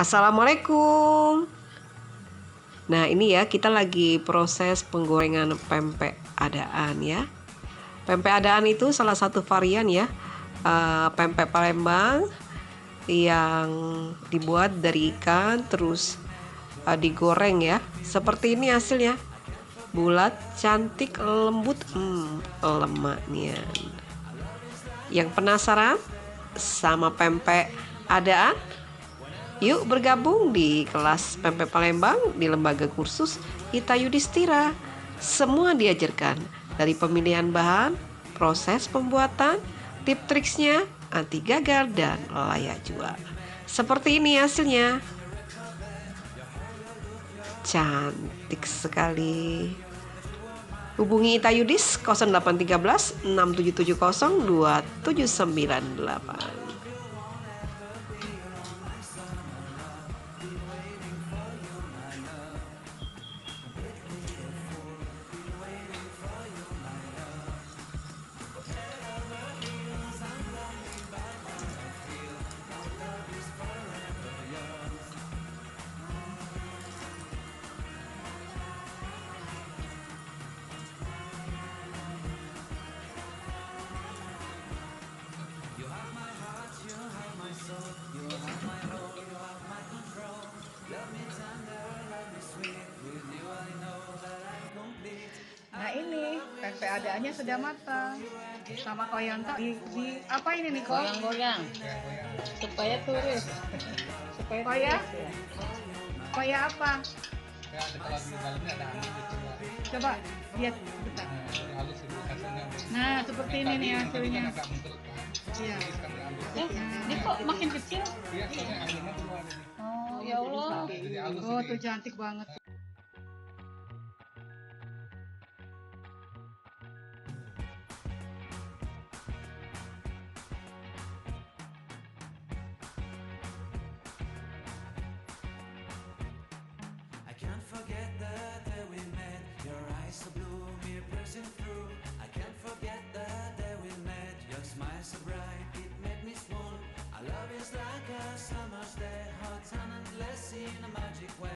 Assalamualaikum. Nah ini ya, kita lagi proses penggorengan pempek adaan ya. Pempek adaan itu salah satu varian ya, pempek Palembang yang dibuat dari ikan terus digoreng ya. Seperti ini hasilnya, bulat, cantik, lembut, lemaknya. Yang penasaran sama pempek adaan? Yuk bergabung di kelas pempek Palembang di Lembaga Kursus Ita Yudhistira. Semua diajarkan dari pemilihan bahan, proses pembuatan, tip triksnya, anti gagal, dan layak jual. Seperti ini hasilnya. Cantik sekali. Hubungi Ita Yudis 0813 6770 2798. Nah ini pempek adaannya sudah matang sama koyanto di apa ini nih kok? Goyang-goyang supaya turis. Supaya Koya? turis ya. Koya apa? Ya, ada kalau di dalamnya ada angin gitu. Coba lihat bentar. Halus itu hasilnya. Nah seperti ini nih hasilnya. Agak mundur kan. Iya. Sekarang halus. Ini kok makin kecil? Iya, soalnya anginnya keluar ini. Oh ya Allah. Jadi halus Oh ini. tuh cantik banget. I can't forget the day we met. Your eyes so blue, me piercing through. I can't forget the day we met. Your smile so bright, it made me swoon. Our love is like a summer's day, hot and endless in a magic way.